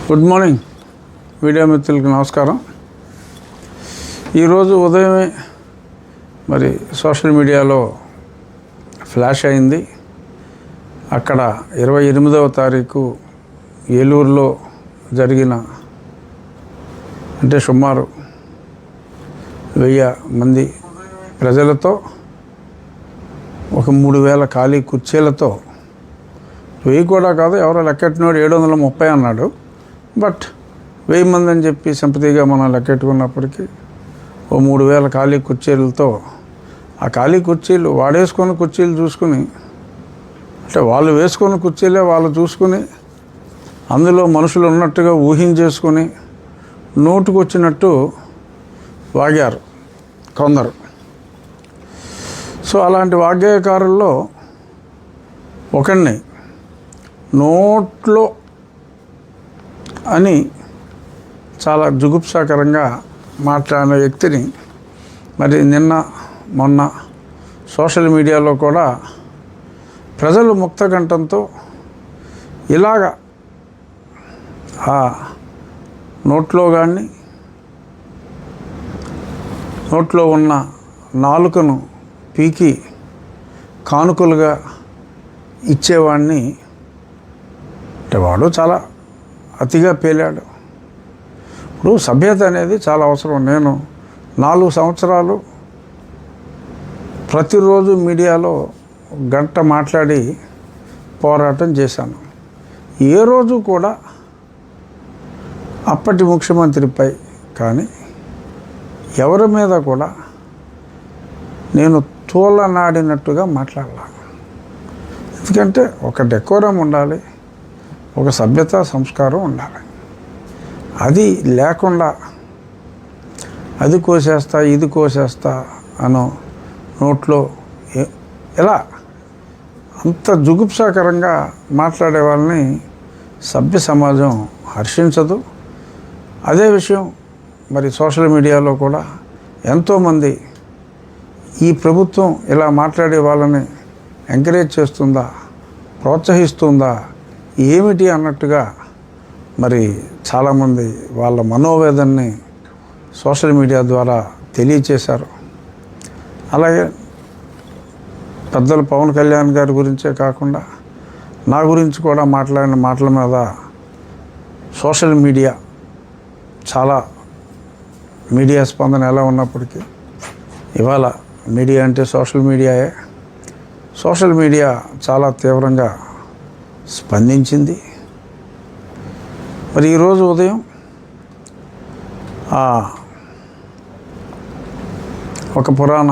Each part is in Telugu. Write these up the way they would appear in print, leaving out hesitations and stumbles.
గుడ్ మార్నింగ్ మీడియా మిత్రులకి నమస్కారం. ఈరోజు ఉదయమే మరి సోషల్ మీడియాలో ఫ్లాష్ అయింది. అక్కడ 28వ తారీఖు ఏలూరులో జరిగిన అంటే సుమారు 1000 మంది ప్రజలతో ఒక 3000 ఖాళీ కుర్చీలతో 1000 కూడా కాదు, ఎవరో లెక్కెట్టినోడు 730 అన్నాడు. బట్ 1000 మంది అని చెప్పి సింపతిగా మనం లెక్కెట్టుకున్నప్పటికీ ఓ 3000 ఖాళీ కుర్చీలతో ఆ ఖాళీ కుర్చీలు వాడేసుకున్న కుర్చీలు చూసుకుని, అంటే వాళ్ళు వేసుకున్న కుర్చీలే వాళ్ళు చూసుకుని అందులో మనుషులు ఉన్నట్టుగా ఊహించేసుకుని నోటుకొచ్చినట్టు వాగారు కొందరు. సో అలాంటి వాగ్గేయకారుల్లో ఒకడిని నోట్లో అని చాలా జుగుప్సాకరంగా మాట్లాడిన వ్యక్తిని మరి నిన్న మొన్న సోషల్ మీడియాలో కూడా ప్రజలు ముక్తకంఠంతో ఇలాగ ఆ నోట్లో కానీ నోట్లో ఉన్న నాలుకను పీకి కానుకలుగా ఇచ్చేవాడిని అంటే వాడు చాలా అతిగా పేలాడు. ఇప్పుడు సభ్యత అనేది చాలా అవసరం. నేను 4 సంవత్సరాలు ప్రతిరోజు మీడియాలో గంట మాట్లాడి పోరాటం చేశాను. ఏ రోజు కూడా అప్పటి ముఖ్యమంత్రిపై కానీ ఎవరి మీద కూడా నేను తోలనాడినట్టుగా మాట్లాడాలి. ఎందుకంటే ఒక డెకోరం ఉండాలి, ఒక సభ్యత సంస్కారం ఉండాలి. అది లేకుండా అది కోసేస్తా ఇది కోసేస్తా అనో నోట్లో ఎలా అంత జుగుప్సాకరంగా మాట్లాడే వాళ్ళని సభ్య సమాజం హర్షించదు. అదే విషయం మరి సోషల్ మీడియాలో కూడా ఎంతోమంది ఈ ప్రభుత్వం ఇలా మాట్లాడే వాళ్ళని ఎంకరేజ్ చేస్తుందా, ప్రోత్సహిస్తుందా ఏమిటి అన్నట్టుగా మరి చాలామంది వాళ్ళ మనోవేదనని సోషల్ మీడియా ద్వారా తెలియచేశారు. అలాగే పెద్దలు పవన్ కళ్యాణ్ గారి గురించే కాకుండా నా గురించి కూడా మాట్లాడిన మాటల మీద సోషల్ మీడియా చాలా మీడియా స్పందన ఎలా ఉన్నప్పటికీ ఇవాళ మీడియా అంటే సోషల్ మీడియాయే. సోషల్ మీడియా చాలా తీవ్రంగా స్పందించింది. మరి ఈరోజు ఉదయం ఒక పురాణ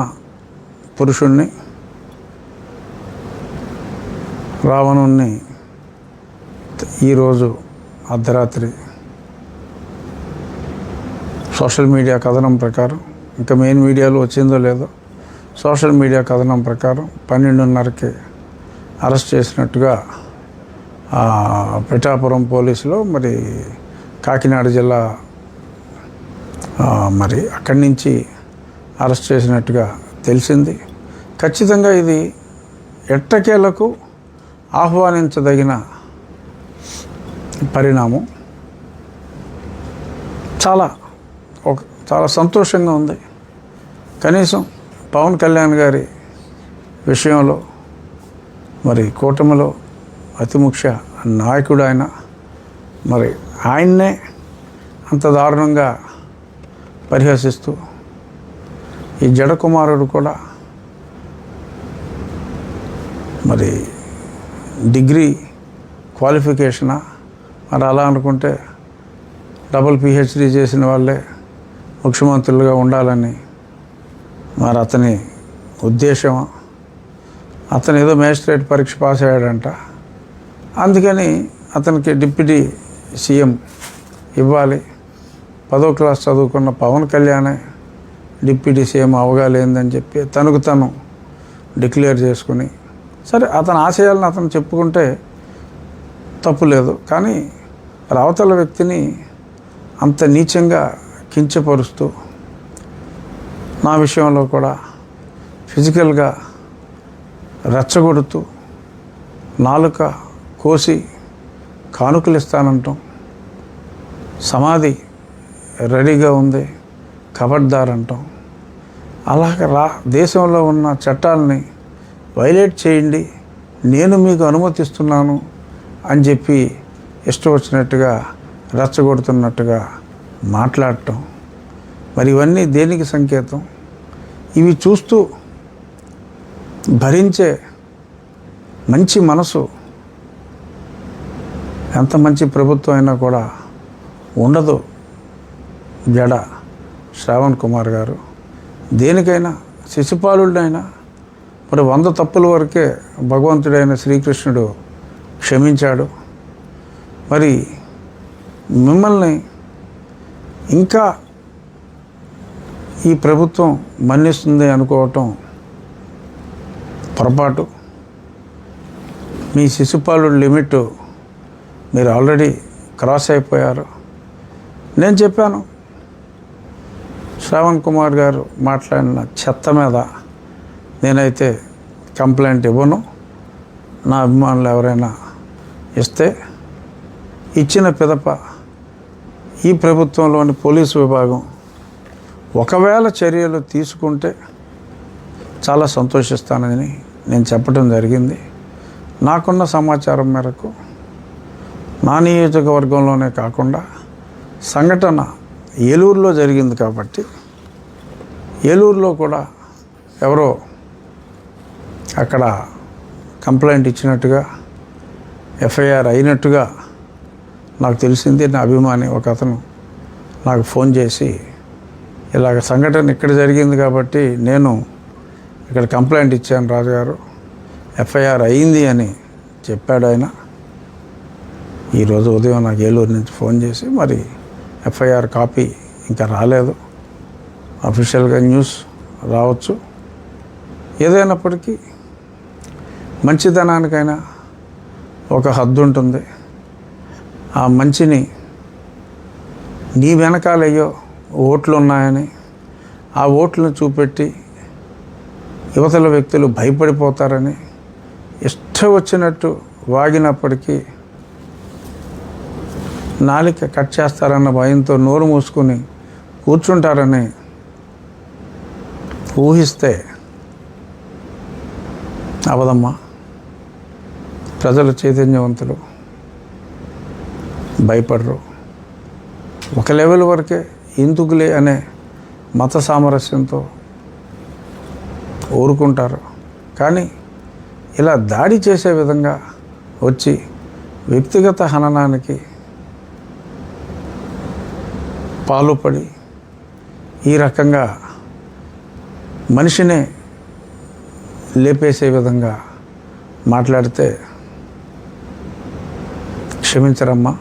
పురుషుణ్ణి రావణుణ్ణి ఈరోజు అర్ధరాత్రి సోషల్ మీడియా కథనం ప్రకారం, ఇంకా మెయిన్ మీడియాలో వచ్చిందో లేదో, సోషల్ మీడియా కథనం ప్రకారం 12:30కి అరెస్ట్ చేసినట్టుగా పిఠాపురం పోలీసులో మరి కాకినాడ జిల్లా మరి అక్కడి నుంచి అరెస్ట్ చేసినట్టుగా తెలిసింది. ఖచ్చితంగా ఇది ఎట్టకేలకు ఆహ్వానించదగిన పరిణామం. చాలా సంతోషంగా ఉంది. కనీసం పవన్ కళ్యాణ్ గారి విషయంలో మరి కూటమిలో అతి ముఖ్య నాయకుడు ఆయన, మరి ఆయన్నే అంత దారుణంగా పరిహసిస్తూ ఈ జడకుమారుడు కూడా మరి డిగ్రీ క్వాలిఫికేషనా, మరి అలా అనుకుంటే డబుల్ PhD చేసిన వాళ్ళే ముఖ్యమంత్రులుగా ఉండాలని మరి అతని ఉద్దేశం. అతను ఏదో మేజిస్ట్రేట్ పరీక్ష పాస్ అయ్యాడంట, అందుకని అతనికి డిప్యూటీ సీఎం ఇవ్వాలి. 10వ క్లాస్ చదువుకున్న పవన్ కళ్యాణే డిప్యూటీ సీఎం అవగాలేందని చెప్పి తనకు తను డిక్లేర్ చేసుకుని, సరే అతని ఆశయాలను అతను చెప్పుకుంటే తప్పు లేదు. కానీ అవతల వ్యక్తిని అంత నీచంగా కించపరుస్తూ నా విషయంలో కూడా ఫిజికల్గా రెచ్చగొడుతూ నాలుక కోసి కానుకలు ఇస్తానంటాం. సమాధి రెడీగా ఉంది, ఖబర్దార్ అంటాం. అలాగే దేశంలో ఉన్న చట్టాలని వైలేట్ చేయండి, నేను మీకు అనుమతిస్తున్నాను అని చెప్పి ఇష్టం వచ్చినట్టుగా రెచ్చగొడుతున్నట్టుగా మాట్లాడటం. మరి ఇవన్నీ దేనికి సంకేతం? ఇవి చూస్తూ భరించే మంచి మనసు ఎంత మంచి ప్రభుత్వం అయినా కూడా ఉండదు. జడ శ్రావణ్ కుమార్ గారు దేనికైనా శిశుపాలుడైనా మరి 100 తప్పుల వరకే భగవంతుడైన శ్రీకృష్ణుడు క్షమించాడు. మరి మిమ్మల్ని ఇంకా ఈ ప్రభుత్వం మన్నిస్తుంది అనుకోవటం పొరపాటు. మీ శిశుపాలుడు లిమిట్ మీరు ఆల్రెడీ క్రాస్ అయిపోయారు. నేను చెప్పాను, శ్రావణ్ కుమార్ గారు మాట్లాడిన చెత్త మీద నేనైతే కంప్లైంట్ ఇవ్వను. నా అభిమానులు ఎవరైనా ఇస్తే ఇచ్చిన పిదప ఈ ప్రభుత్వంలోని పోలీసు విభాగం ఒకవేళ చర్యలు తీసుకుంటే చాలా సంతోషిస్తానని నేను చెప్పడం జరిగింది. నాకున్న సమాచారం మేరకు నా నియోజకవర్గంలోనే కాకుండా సంఘటన ఏలూరులో జరిగింది కాబట్టి ఏలూరులో కూడా ఎవరో అక్కడ కంప్లైంట్ ఇచ్చినట్టుగా ఎఫ్ఐఆర్ అయినట్టుగా నాకు తెలిసింది. నా అభిమాని ఒక అతను నాకు ఫోన్ చేసి ఇలాగ సంఘటన ఇక్కడ జరిగింది కాబట్టి నేను ఇక్కడ కంప్లైంట్ ఇచ్చాను రాజుగారు, ఎఫ్ఐఆర్ అయింది అని చెప్పాడు ఆయన. ఈరోజు ఉదయం నాకు ఏలూరు నుంచి ఫోన్ చేసి మరి ఎఫ్ఐఆర్ కాపీ ఇంకా రాలేదు, అఫీషియల్గా న్యూస్ రావచ్చు. ఏదైనప్పటికీ మంచితనానికైనా ఒక హద్దు ఉంటుంది. ఆ మంచిని నీ వెనకాలయ్యో ఓట్లు ఉన్నాయని ఆ ఓట్లను చూపెట్టి యువతల వ్యక్తులు భయపడిపోతారని ఇష్టం వచ్చినట్టు వాగినప్పటికీ నాలిక కట్ చేస్తారన్న భయంతో నోరు మూసుకుని కూర్చుంటారని ఊహిస్తే అవదమ్మా. ప్రజలు చైతన్యవంతులు, భయపడరు. ఒక లెవెల్ వరకే ఎందుకులే అనే మత సామరస్యంతో ఊరుకుంటారు. కానీ ఇలా దాడి చేసే విధంగా వచ్చి వ్యక్తిగత హననానికి పాలుపడి ఈ రకంగా మనిషినే లేపేసే విధంగా మాట్లాడితే క్షమించరమ్మా.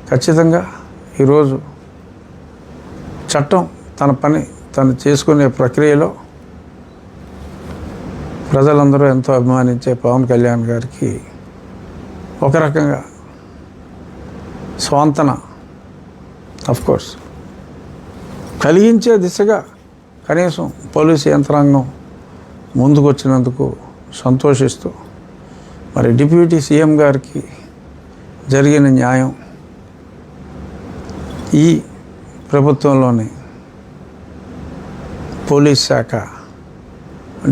ఖచ్చితంగా ఈరోజు చట్టం తన పని తను చేసుకునే ప్రక్రియలో ప్రజలందరూ ఎంతో అభిమానించే పవన్ కళ్యాణ్ గారికి ఒక రకంగా స్వాంతన ఆఫ్కోర్స్ కలిగించే దిశగా కనీసం పోలీసు యంత్రాంగం ముందుకొచ్చినందుకు సంతోషిస్తూ మరి డిప్యూటీ సీఎం గారికి జరిగిన న్యాయం ఈ ప్రభుత్వంలోని పోలీస్ శాఖ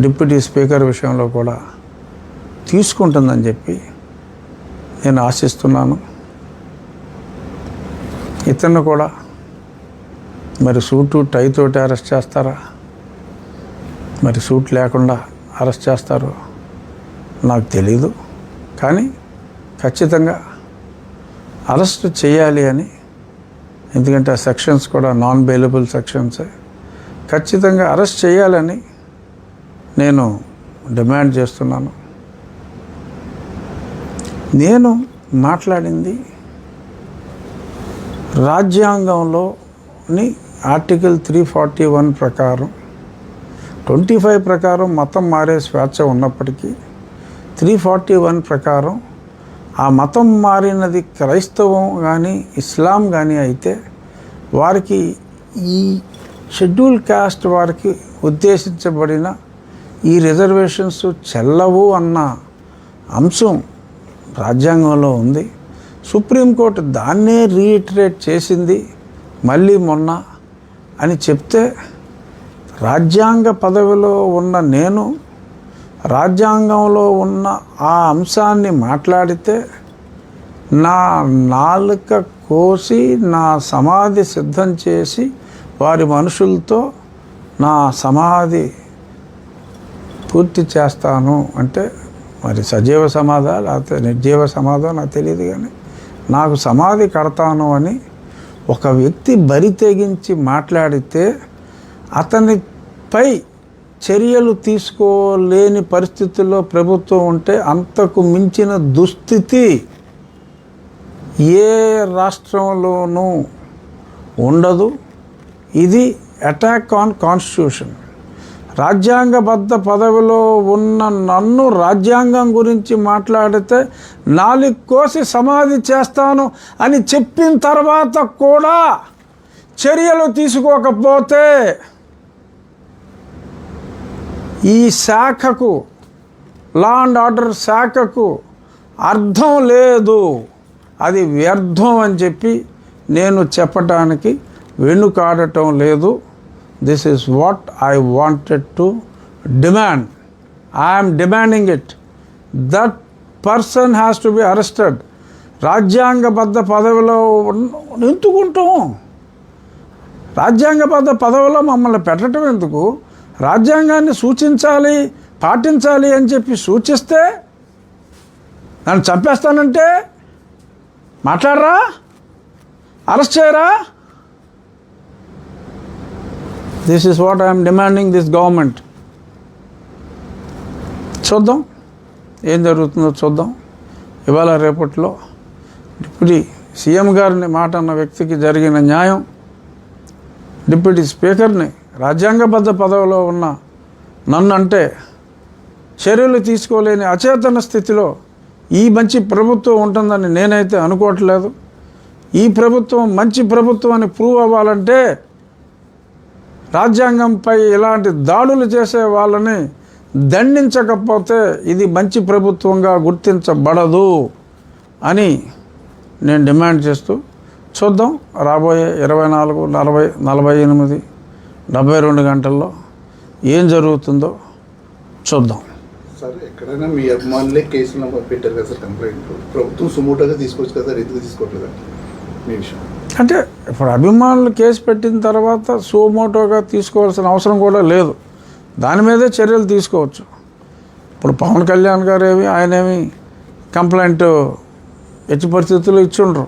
డిప్యూటీ స్పీకర్ విషయంలో కూడా తీసుకుంటుందని చెప్పి నేను ఆశిస్తున్నాను. ఇతన్ని కూడా మరి సూటు టై తోటి అరెస్ట్ చేస్తారా, మరి సూట్ లేకుండా అరెస్ట్ చేస్తారో నాకు తెలీదు. కానీ ఖచ్చితంగా అరెస్ట్ చేయాలి అని, ఎందుకంటే ఆ సెక్షన్స్ కూడా నాన్ బెయిలబుల్ సెక్షన్సే, ఖచ్చితంగా అరెస్ట్ చేయాలని నేను డిమాండ్ చేస్తున్నాను. నేను మాట్లాడింది రాజ్యాంగంలోని ఆర్టికల్ 341 ప్రకారం, 25 ప్రకారం మతం మారే స్వేచ్ఛ ఉన్నప్పటికీ 341 ప్రకారం ఆ మతం మారినది క్రైస్తవం కానీ ఇస్లాం కానీ అయితే వారికి ఈ షెడ్యూల్ కాస్ట్ వారికి ఉద్దేశించబడిన ఈ రిజర్వేషన్స్ చెల్లవు అన్న అంశం రాజ్యాంగంలో ఉంది. సుప్రీంకోర్టు దాన్నే రీఇటరేట్ చేసింది మళ్ళీ మొన్న అని చెప్తే, రాజ్యాంగ పదవిలో ఉన్న నేను రాజ్యాంగంలో ఉన్న ఆ అంశాన్ని మాట్లాడితే నా నాలుక కోసి నా సమాధి సిద్ధం చేసి వారి మనుషులతో నా సమాధి పూర్తి చేస్తాను అంటే, మరి సజీవ సమాధా లేకపోతే నిర్జీవ సమాధో నాకు తెలియదు, కానీ నాకు సమాధి కడతాను అని ఒక వ్యక్తి బరి తెగించి మాట్లాడితే అతనిపై చర్యలు తీసుకోలేని పరిస్థితుల్లో ప్రభుత్వం ఉంటే అంతకు మించిన దుస్థితి ఏ రాష్ట్రంలోనూ ఉండదు. ఇది అటాక్ ఆన్ కాన్స్టిట్యూషన్. రాజ్యాంగబద్ధ పదవిలో ఉన్న నన్ను రాజ్యాంగం గురించి మాట్లాడితే నాలుగు కోసి సమాధి చేస్తాను అని చెప్పిన తర్వాత కూడా చర్యలు తీసుకోకపోతే ఈ శాఖకు, లా అండ్ ఆర్డర్ శాఖకు అర్థం లేదు, అది వ్యర్థం అని చెప్పి నేను చెప్పటానికి వెనుకాడటం లేదు. This is what I wanted to demand. I am demanding it. That person has to be arrested. రాజ్యాంగబద్ధ పదవిలో ఎందుకుంటాం? రాజ్యాంగబద్ధ పదవిలో మమ్మల్ని పెట్టడం ఎందుకు? రాజ్యాంగాన్ని సూచించాలి, పాటించాలి అని చెప్పి సూచిస్తే నన్ను చంపేస్తానంటే మాట్లాడరా? అరెస్ట్ చేయరా? This is what I'm demanding this government. చూద్దాం ఏం జరుగుతుందో చూద్దాం. ఇవాళ రేపట్లో డిప్యూటీ సీఎం గారిని మాట అన్న వ్యక్తికి జరిగిన న్యాయం, డిప్యూటీ స్పీకర్ని రాజ్యాంగబద్ధ పదవిలో ఉన్న నన్ను అంటే చర్యలు తీసుకోలేని అచేతన స్థితిలో ఈ మంచి ప్రభుత్వం ఉంటుందని నేనైతే అనుకోవట్లేదు. ఈ ప్రభుత్వం మంచి ప్రభుత్వం అని ప్రూవ్ అవ్వాలంటే రాజ్యాంగంపై ఇలాంటి దాడులు చేసే వాళ్ళని దండించకపోతే ఇది మంచి ప్రభుత్వంగా గుర్తించబడదు అని నేను డిమాండ్ చేస్తూ, చూద్దాం రాబోయే 24, 40, 48, 72 గంటల్లో ఏం జరుగుతుందో చూద్దాం. సార్, ఎక్కడైనా మీ అభిమానులే కేసులు నెంబర్ పెట్టారు కదా సార్, కంప్లైంట్ ప్రభుత్వం సుమోటోగా తీసుకోవచ్చు కదా సార్, ఎందుకు తీసుకోవట్లేదు మీ విషయం? అంటే ఇప్పుడు అభిమానులు కేసు పెట్టిన తర్వాత సుమోటోగా తీసుకోవాల్సిన అవసరం కూడా లేదు, దాని మీదే చర్యలు తీసుకోవచ్చు. ఇప్పుడు పవన్ కళ్యాణ్ గారు ఆయనేమి కంప్లైంట్ ఎట్టి పరిస్థితుల్లో ఇచ్చుండ్రు.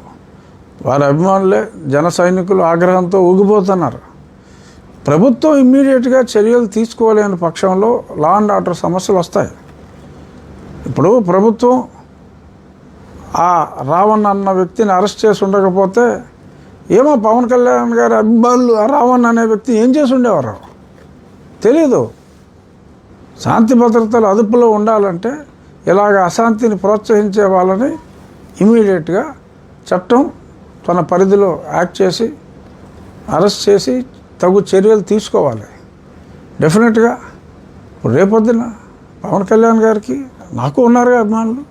వారి అభిమానులే, జన సైనికులు ఆగ్రహంతో ఊగిపోతున్నారు. ప్రభుత్వం ఇమ్మీడియట్గా చర్యలు తీసుకోలేని పక్షంలో లా అండ్ ఆర్డర్ సమస్యలు వస్తాయి. ఇప్పుడు ప్రభుత్వం ఆ రావణ్ అన్న వ్యక్తిని అరెస్ట్ చేసి ఉండకపోతే ఏమో పవన్ కళ్యాణ్ గారి అభిమానులు ఆ రావణ్ అనే వ్యక్తి ఏం చేసి ఉండేవారు తెలీదు. శాంతి భద్రతలు అదుపులో ఉండాలంటే ఇలాగ అశాంతిని ప్రోత్సహించే వాళ్ళని ఇమీడియట్గా చట్టం తన పరిధిలో యాక్ట్ చేసి అరెస్ట్ చేసి తగు చర్యలు తీసుకోవాలి. డెఫినెట్గా ఇప్పుడు రేపొద్దున పవన్ కళ్యాణ్ గారికి నాకు ఉన్నారుగా అభిమానులు.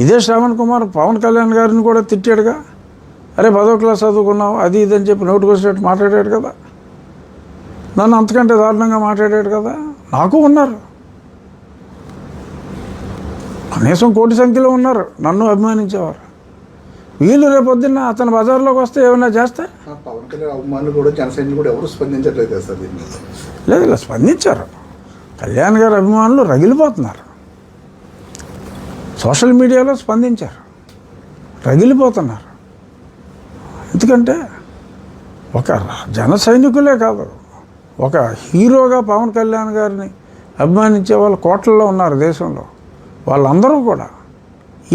ఇదే శ్రవణ్ కుమార్ పవన్ కళ్యాణ్ గారిని కూడా తిట్టాడుగా, అరే 10వ క్లాస్ చదువుకున్నావు అది ఇదని చెప్పి నోటుకు వచ్చేటట్టు మాట్లాడాడు కదా, నన్ను అంతకంటే దారుణంగా మాట్లాడాడు కదా. నాకు ఉన్నారు, కనీసం కోటి సంఖ్యలో ఉన్నారు నన్ను అభిమానించేవారు. వీళ్ళు రేపొద్దున్న అతను బజార్లోకి వస్తే ఏమైనా చేస్తే పవన్ కళ్యాణ్ అభిమానులు కూడా జనసైనికులు కూడా ఎవరు స్పందించట్లేదు సార్ దీన్ని. లేదు, ఇలా స్పందించారు. కళ్యాణ్ గారి అభిమానులు రగిలిపోతున్నారు, సోషల్ మీడియాలో స్పందించారు, రగిలిపోతున్నారు. ఎందుకంటే ఒక జన సైనికులే కాదు, ఒక హీరోగా పవన్ కళ్యాణ్ గారిని అభిమానించే వాళ్ళు కోట్లలో ఉన్నారు దేశంలో. వాళ్ళందరూ కూడా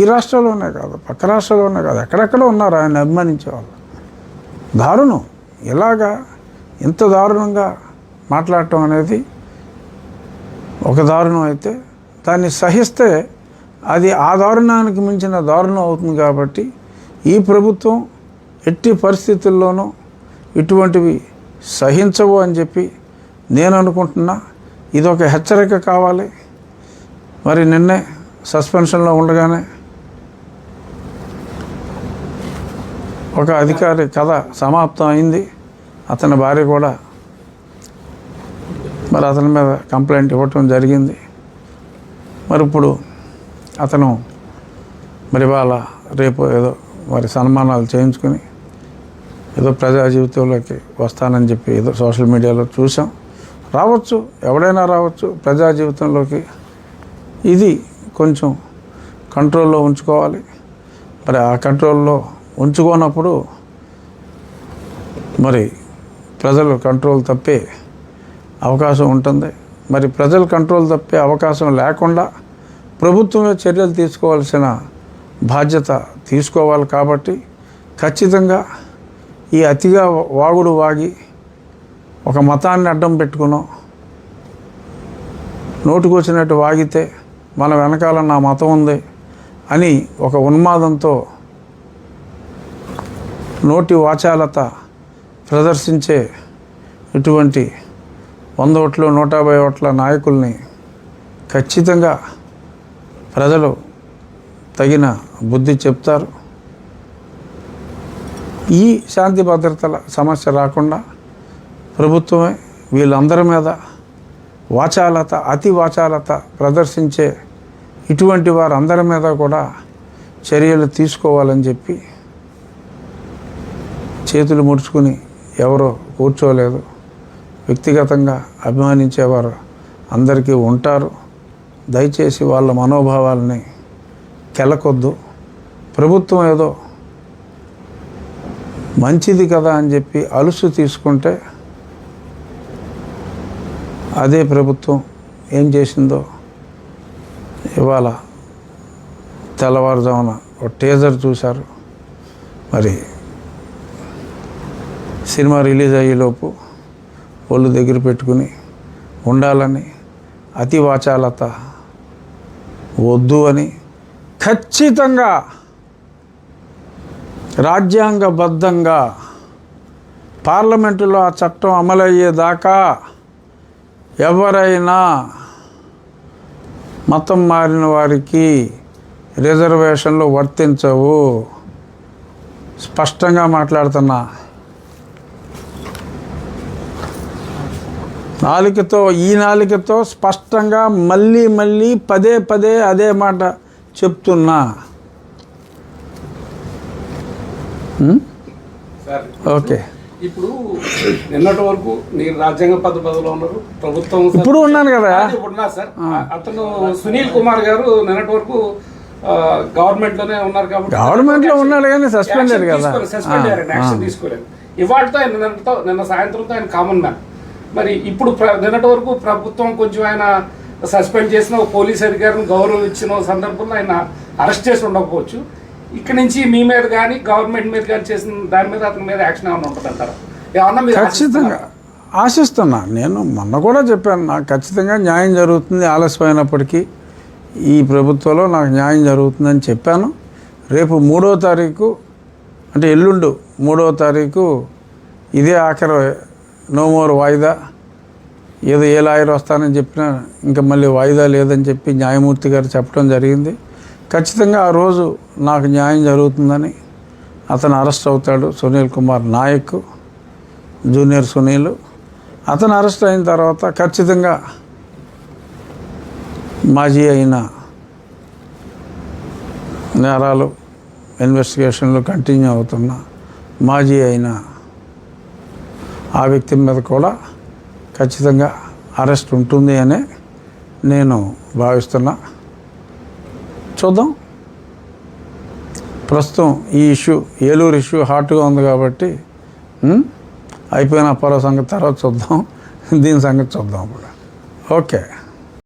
ఈ రాష్ట్రంలోనే కాదు, పక్క రాష్ట్రాల్లోనే కాదు, ఎక్కడెక్కడ ఉన్నారు ఆయన అభిమానించే వాళ్ళు. దారుణం, ఇలాగా ఇంత దారుణంగా మాట్లాడటం అనేది ఒక దారుణం అయితే దాన్ని సహిస్తే అది ఆ దారుణానికి మించిన దారుణం అవుతుంది. కాబట్టి ఈ ప్రభుత్వం ఎట్టి పరిస్థితుల్లోనూ ఇటువంటివి సహించవు అని చెప్పి నేను అనుకుంటున్నా. ఇదొక హెచ్చరిక కావాలి. మరి నిన్నే సస్పెన్షన్లో ఉండగానే ఒక అధికారి కథ సమాప్తం అయింది. అతని భార్య కూడా మరి అతని మీద కంప్లైంట్ ఇవ్వటం జరిగింది. మరి ఇప్పుడు అతను మరి ఇవాళ రేపు ఏదో మరి సన్మానాలు చేయించుకుని ఏదో ప్రజా జీవితంలోకి వస్తానని చెప్పి ఏదో సోషల్ మీడియాలో చూసాం. రావచ్చు, ఎవడైనా రావచ్చు ప్రజా జీవితంలోకి. ఇది కొంచెం కంట్రోల్లో ఉంచుకోవాలి. మరి ఆ కంట్రోల్లో ఉంచుకోనప్పుడు మరి ప్రజలు కంట్రోల్ తప్పే అవకాశం ఉంటుంది. మరి ప్రజలు కంట్రోల్ తప్పే అవకాశం లేకుండా ప్రభుత్వమే చర్యలు తీసుకోవాల్సిన బాధ్యత తీసుకోవాలి. కాబట్టి ఖచ్చితంగా ఈ అతిగా వాగుడు వాగి ఒక మతాన్ని అడ్డం పెట్టుకునో నోటుకొచ్చినట్టు వాగితే మన వెనకాల నా మతం ఉంది అని ఒక ఉన్మాదంతో నోటి వాచాలత ప్రదర్శించే ఇటువంటి 100 ఓట్లు 150 ఓట్ల నాయకుల్ని ఖచ్చితంగా ప్రజలు తగిన బుద్ధి చెప్తారు. ఈ శాంతి భద్రతల సమస్య రాకుండా ప్రభుత్వమే వీళ్ళందరి మీద వాచాలత అతి వాచాలత ప్రదర్శించే ఇటువంటి వారందరి మీద కూడా చర్యలు తీసుకోవాలని చెప్పి చేతులు ముడుచుకుని ఎవరో కూర్చోలేదు. వ్యక్తిగతంగా అభిమానించేవారు అందరికీ ఉంటారు. దయచేసి వాళ్ళ మనోభావాలని కెలకొద్దు. ప్రభుత్వం ఏదో మంచిది కదా అని చెప్పి అలుసు తీసుకుంటే అదే ప్రభుత్వం ఏం చేసిందో ఇవాళ తెల్లవారుజామున ఒక టీజర్ చూశారు. మరి సినిమా రిలీజ్ అయ్యేలోపు ఒళ్ళు దగ్గర పెట్టుకుని ఉండాలని, అతి వాచాలత వద్దు అని ఖచ్చితంగా రాజ్యాంగబద్ధంగా పార్లమెంటులో ఆ చట్టం అమలయ్యేదాకా ఎవరైనా మతం మారిన వారికి రిజర్వేషన్లు వర్తించవు. స్పష్టంగా మాట్లాడుతున్నా. నాలికతో స్పష్టంగా మళ్ళీ పదే అదే మాట చెప్తున్నా. ఓకే, ఇప్పుడు నిన్నటి వరకు మీరు రాజ్యాంగ పదవిలో ఉన్నారు, ప్రభుత్వం ఇప్పుడు ఉన్నాను కదా. ఇప్పుడు ఉన్నారు సార్. అతను సునీల్ కుమార్ గారు నిన్నటి వరకు గవర్నమెంట్ లోనే ఉన్నారు కాబట్టి గవర్నమెంట్ లో ఉన్నాడు కానీ సస్పెండ్ అయ్యారు కదా. సస్పెండ్ అయ్యారు, యాక్షన్ తీసుకోలేదు. ఇవాళతో ఆయన నిన్న సాయంత్రంతో ఆయన కామన్ మ్యాన్. మరి ఇప్పుడు నిన్నటి వరకు ప్రభుత్వం కొంచెం ఆయన సస్పెండ్ చేసిన పోలీస్ అధికారిని గౌరవం ఇచ్చిన సందర్భంలో ఆయన అరెస్ట్ చేసి ఉండకపోవచ్చు. ఇక్కడ నుంచి మీ మీద కానీ గవర్నమెంట్ మీద కానీ చేసిన దాని మీద అతని మీద యాక్షన్ ఏమైనా ఉంటుంది అంటారా? ఏమన్నా మీరు ఖచ్చితంగా ఆశిస్తున్నా. నేను మొన్న కూడా చెప్పాను, నాకు ఖచ్చితంగా న్యాయం జరుగుతుంది. ఆలస్యమైనప్పటికీ ఈ ప్రభుత్వంలో నాకు న్యాయం జరుగుతుందని చెప్పాను. రేపు 3వ తారీఖు అంటే ఎల్లుండు 3వ తారీఖు ఇదే ఆఖరి నో మోర్ వాయిదా. ఏదో ఏ లాయర్ వస్తానని చెప్పినా ఇంకా మళ్ళీ వాయిదా లేదని చెప్పి న్యాయమూర్తి గారు చెప్పడం జరిగింది. ఖచ్చితంగా ఆ రోజు నాకు న్యాయం జరుగుతుందని అతను అరెస్ట్ అవుతాడు. సునీల్ కుమార్ నాయక్, జూనియర్ సునీల్. అతను అరెస్ట్ అయిన తర్వాత ఖచ్చితంగా మాజీ అయిన నేరాలు ఇన్వెస్టిగేషన్లు కంటిన్యూ అవుతున్న మాజీ అయిన ఆ వ్యక్తి మీద కూడా ఖచ్చితంగా అరెస్ట్ ఉంటుంది అనే నేను భావిస్తున్నా. చూద్దాం. ప్రస్తుతం ఈ ఇష్యూ ఏలూరు ఇష్యూ హాట్గా ఉంది కాబట్టి అయిపోయిన పరో సంగతి తర్వాత చూద్దాం. దీని సంగతి చూద్దాం కూడా. ఓకే.